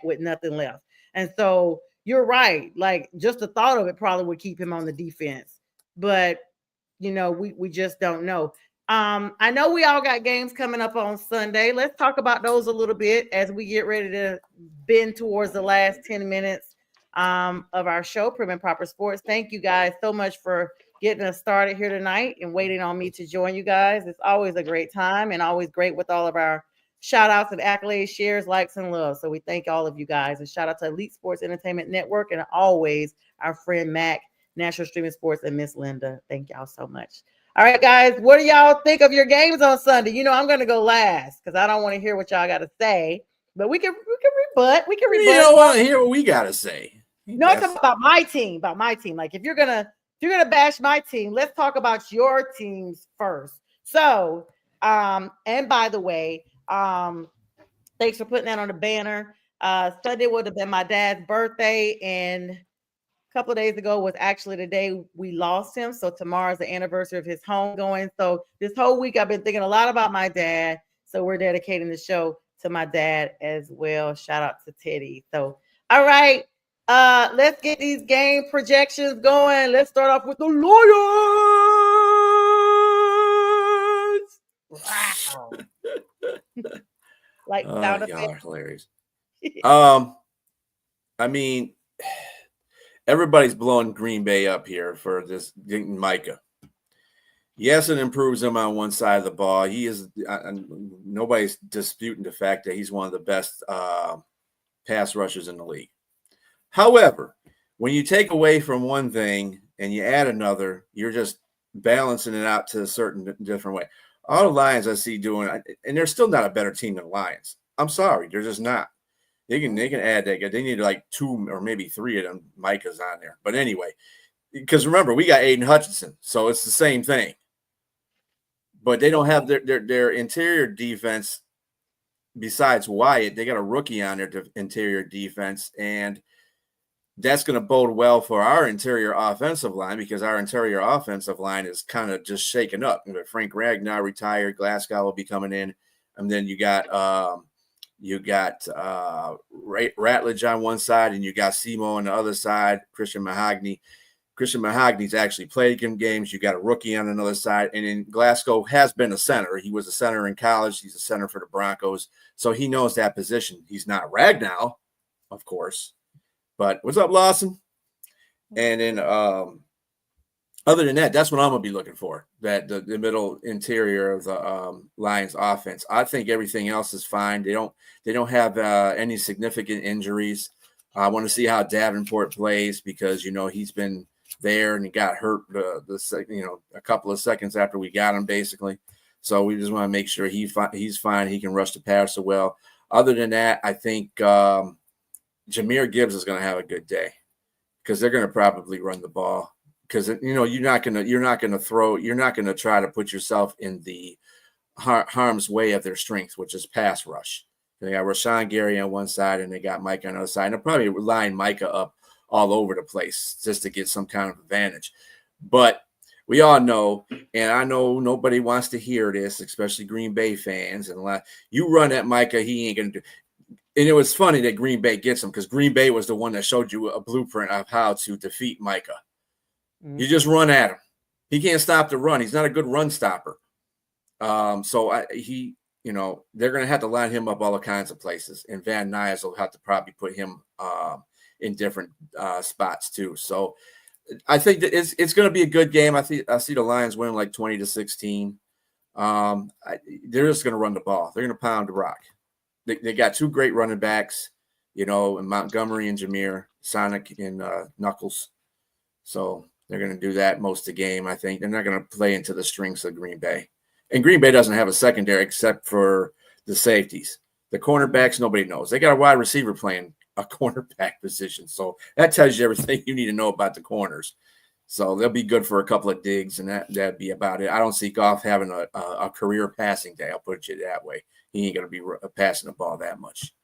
with nothing left. And so you're right. Like, just the thought of it probably would keep him on the defense, but we just don't know. I know we all got games coming up on Sunday. Let's talk about those a little bit as we get ready to bend towards the last 10 minutes of our show, Prim and Proper Sports. Thank you guys so much for getting us started here tonight and waiting on me to join you guys. It's always a great time and always great with all of our shout outs and accolades, shares, likes, and love. So we thank all of you guys, and shout out to Elite Sports Entertainment Network, and always our friend Mac, National Streaming Sports, and Miss Linda. Thank y'all so much. All right, guys, what do y'all think of your games on Sunday? I'm going to go last because I don't want to hear what y'all got to say, but we can rebut. We can rebut. You don't want to hear what we got to say. No, I'm talking about my team. Like, if you're gonna bash my team, let's talk about your teams first. So, and by the way, thanks for putting that on the banner. Sunday would have been my dad's birthday, and a couple of days ago was actually the day we lost him. So tomorrow's the anniversary of his homegoing. So this whole week I've been thinking a lot about my dad. So we're dedicating the show to my dad as well. Shout out to Teddy. So, all right. Let's get these game projections going. Let's start off with the Lions. Wow. Like, sound effects. Y'all are hilarious. I mean, everybody's blowing Green Bay up here for this getting Micah. Yes, it improves him on one side of the ball. He is nobody's disputing the fact that he's one of the best pass rushers in the league. However, when you take away from one thing and you add another, you're just balancing it out to a certain different way. All the Lions I see doing, and they're still not a better team than the Lions. I'm sorry, they're just not. They can add that guy. They need like 2 or maybe 3 of them Micahs on there. But anyway, because remember, we got Aiden Hutchinson, so it's the same thing. But they don't have their interior defense besides Wyatt. They got a rookie on their interior defense, and that's going to bode well for our interior offensive line because our interior offensive line is kind of just shaken up. Frank Ragnar retired, Glasgow will be coming in, and then you got Ratledge on one side, and you got Simo on the other side. Christian Mahogany's actually played games. You got a rookie on another side, and then Glasgow has been a center. He was a center in college. He's a center for the Broncos, so he knows that position. He's not Ragnar, of course. But what's up, Lawson? And then other than that, that's what I'm going to be looking for, that the middle interior of the Lions offense. I think everything else is fine. They don't have any significant injuries. I want to see how Davenport plays because, he's been there and he got hurt a couple of seconds after we got him, basically. So we just want to make sure he's fine. He can rush the passer well. Other than that, I think Jahmyr Gibbs is going to have a good day because they're going to probably run the ball because you're not going to try to put yourself in the harm's way of their strength, which is pass rush. They got Rashawn Gary on one side and they got Micah on the other side. And they'll probably line Micah up all over the place just to get some kind of advantage. But we all know, and I know nobody wants to hear this, especially Green Bay fans. And you run at Micah, he ain't going to do. And it was funny that Green Bay gets him because Green Bay was the one that showed you a blueprint of how to defeat Micah. Mm-hmm. You just run at him. He can't stop the run. He's not a good run stopper. So they're going to have to line him up all kinds of places. And Van Nuys will have to probably put him in different spots too. So I think that it's going to be a good game. I see the Lions winning like 20-16. They're just going to run the ball. They're going to pound the rock. They got 2 great running backs, in Montgomery and Jahmyr, Sonic and Knuckles. So they're going to do that most of the game, I think. They're not going to play into the strengths of Green Bay. And Green Bay doesn't have a secondary except for the safeties. The cornerbacks, nobody knows. They got a wide receiver playing a cornerback position. So that tells you everything you need to know about the corners. So they'll be good for a couple of digs, and that'd be about it. I don't see Goff having a career passing day. I'll put it that way. He ain't going to be passing the ball that much.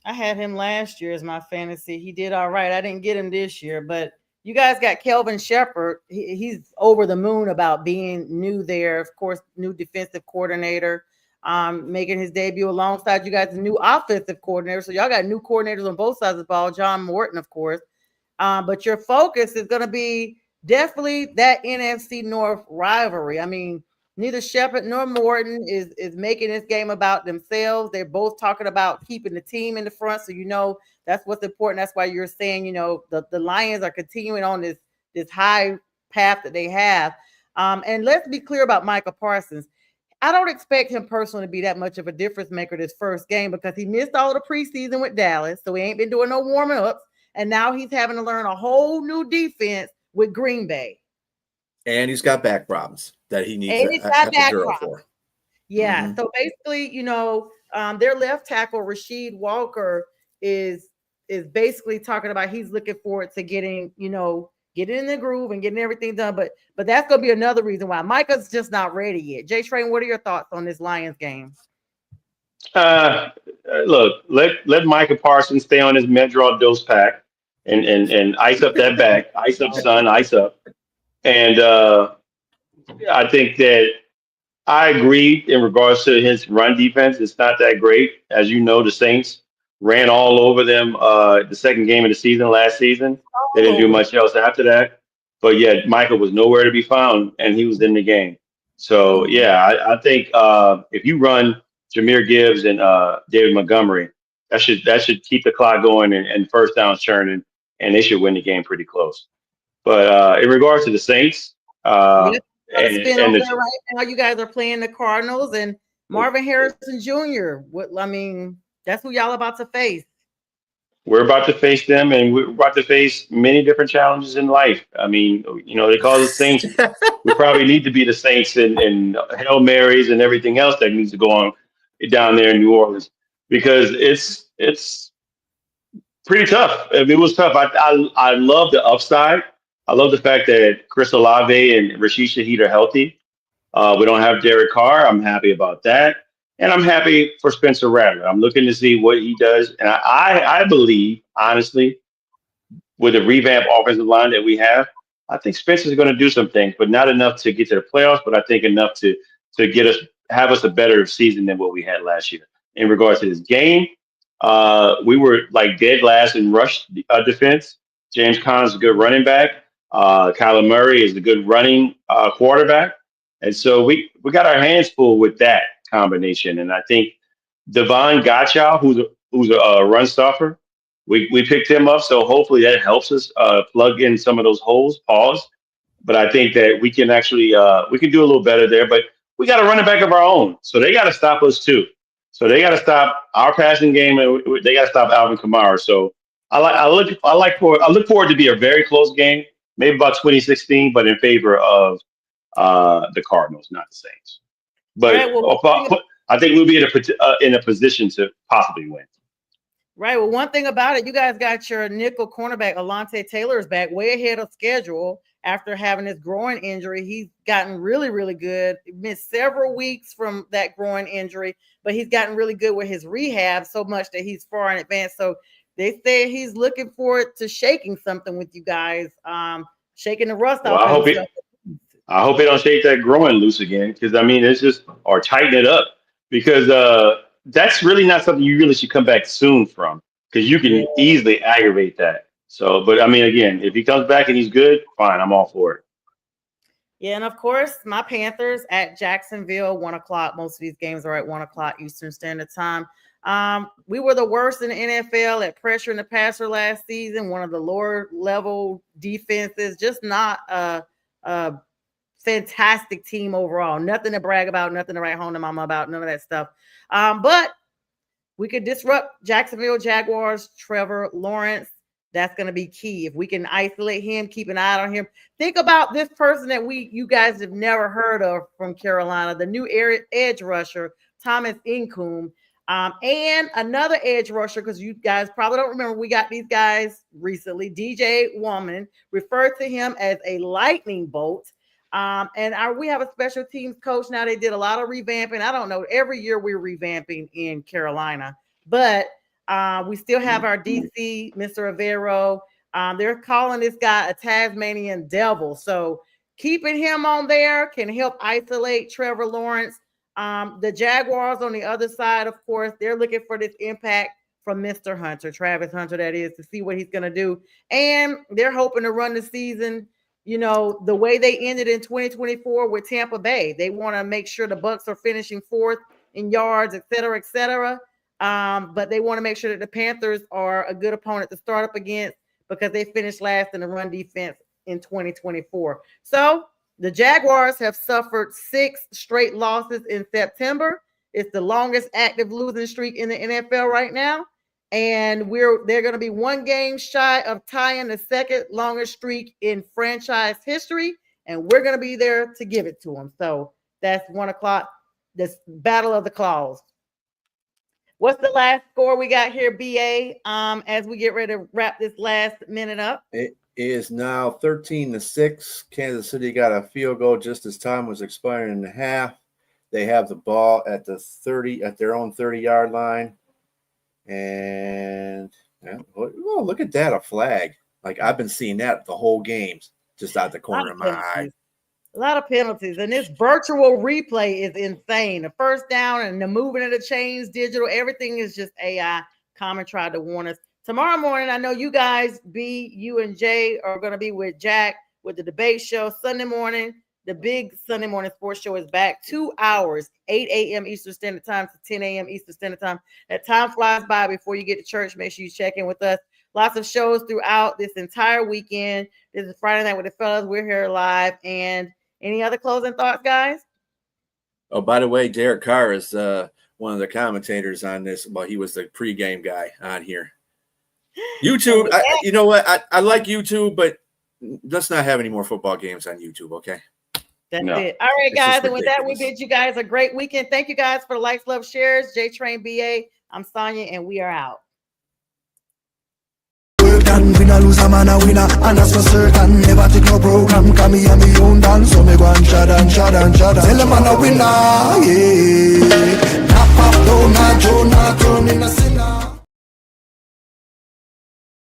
I had him last year as my fantasy. He did all right. I didn't get him this year, but you guys got Kelvin Shepherd. He's over the moon about being new there. Of course, new defensive coordinator, making his debut alongside you guys, the new offensive coordinator. So y'all got new coordinators on both sides of the ball. John Morton, of course. But your focus is going to be definitely that NFC North rivalry. I mean, neither Shepherd nor Morton is making this game about themselves. They're both talking about keeping the team in the front. So, that's what's important. That's why you're saying, the Lions are continuing on this high path that they have. And let's be clear about Micah Parsons. I don't expect him personally to be that much of a difference maker this first game because he missed all of the preseason with Dallas. So he ain't been doing no warming ups. And now he's having to learn a whole new defense with Green Bay. And he's got back problems that he needs a girl for. Yeah. Mm-hmm. So basically, their left tackle, Rasheed Walker, is basically talking about he's looking forward to getting in the groove and getting everything done. But that's going to be another reason why Micah's just not ready yet. JTrain, what are your thoughts on this Lions game? Look, let Micah Parsons stay on his Medrol dose pack and ice up that back. Ice up, son, ice up. And I think that I agree in regards to his run defense. It's not that great. As you know, the Saints ran all over them the second game of the season last season. They didn't do much else after that. But yet Michael was nowhere to be found, and he was in the game. So, I think if you run Jahmyr Gibbs and David Montgomery, that should keep the clock going and first down churning, and they should win the game pretty close. But in regards to the Saints, spin and over there right now. You guys are playing the Cardinals and Marvin Harrison Jr. That's who y'all about to face. we're about to face them, and we're about to face many different challenges in life. I mean, they call us saints. We probably need to be the saints and Hail Marys and everything else that needs to go on down there in New Orleans because it's pretty tough. I mean, it was tough. I love the upside. I love the fact that Chris Olave and Rashid Shaheed are healthy. We don't have Derek Carr. I'm happy about that. And I'm happy for Spencer Rattler. I'm looking to see what he does. And I believe, honestly, with the revamped offensive line that we have, I think Spencer's going to do some things, but not enough to get to the playoffs, but I think enough to get us have us a better season than what we had last year. In regards to this game, we were like dead last in rush defense. James Conner is a good running back. Kyler Murray is a good running quarterback. And so we got our hands full with that combination. And I think Devon Gottschall, who's a run stuffer, we picked him up. So hopefully that helps us plug in some of those holes. Pause. But I think that we can actually we can do a little better there. But we got a running back of our own, so they got to stop us too. So they got to stop our passing game, and they got to stop Alvin Kamara. So I look forward to be a very close game, maybe about 2016, but in favor of the Cardinals, not the Saints. But Right, well, I think we'll be in a position to possibly win. right. Well, one thing about it, you guys got your nickel cornerback, Alontae Taylor's back way ahead of schedule after having his groin injury. He's gotten really, really good. He missed several weeks from that groin injury, but he's gotten really good with his rehab so much that he's far in advance. So they say he's looking forward to shaking something with you guys, shaking the rust Well, off himself. I hope they don't shake that groin loose again because I mean it's just or tighten it up because that's really not something you really should come back soon from because you can easily aggravate that. So, but I mean, again, if he comes back and he's good, fine, I'm all for it. Yeah, and of course, my Panthers at Jacksonville, 1:00. Most of these games are at 1:00 Eastern Standard Time. We were the worst in the NFL at pressuring the passer last season. One of the lower level defenses, just not a fantastic team overall. Nothing to brag about, nothing to write home to mama about, none of that stuff. But we could disrupt Jacksonville Jaguars, Trevor Lawrence. That's going to be key. If we can isolate him, keep an eye on him. Think about this person that you guys have never heard of from Carolina, the new edge rusher, Thomas Incoom, and another edge rusher, because you guys probably don't remember, we got these guys recently. DJ Woman referred to him as a lightning bolt. We have a special teams coach now. They did a lot of revamping. I don't know. Every year we're revamping in Carolina, but we still have our DC, Mr. Avero. They're calling this guy a Tasmanian devil. So keeping him on there can help isolate Trevor Lawrence. The Jaguars on the other side, of course, they're looking for this impact from Mr. Hunter, Travis Hunter, that is, to see what he's going to do. And they're hoping to run the season, the way they ended in 2024 with Tampa Bay. They want to make sure the Bucs are finishing fourth in yards, et cetera, et cetera. But they want to make sure that the Panthers are a good opponent to start up against because they finished last in the run defense in 2024. So the Jaguars have suffered 6 straight losses in September. It's the longest active losing streak in the NFL right now. And they're going to be 1 game shy of tying the second longest streak in franchise history. And we're going to be there to give it to them. So that's 1:00. This battle of the claws. What's the last score we got here, BA? As we get ready to wrap this last minute up. It is now 13-6. Kansas City got a field goal just as time was expiring in the half. They have the ball at their own 30-yard line. And look at that, a flag. Like I've been seeing that the whole games, just out the corner of my eye. A lot of penalties, and this virtual replay is insane. The first down and the moving of the chains, digital, everything is just AI. Common tried to warn us. Tomorrow morning, I know you guys, you and Jay, are going to be with Jack with the debate show. Sunday morning, the big Sunday morning sports show is back. 2 hours, 8 a.m. Eastern Standard Time to 10 a.m. Eastern Standard Time. That time flies by before you get to church. Make sure you check in with us. Lots of shows throughout this entire weekend. This is Friday night with the Fellaz. We're here live, and Any other closing thoughts, guys? Oh, by the way, Derek Carr is one of the commentators on this. Well, he was the pregame guy on here. YouTube, you know what? I like YouTube, but let's not have any more football games on YouTube, okay? That's it. All right, It's guys. just And with that, we ridiculous. bid you guys a great weekend. Thank you guys for the likes, love, shares. JTrain BA. I'm Sonja, and we are out. Work and win a lose a man a winner, and that's for certain. Never take no program, come me and me own dance. So me go and shot and shot and shot. Tell them man a winner, yeah.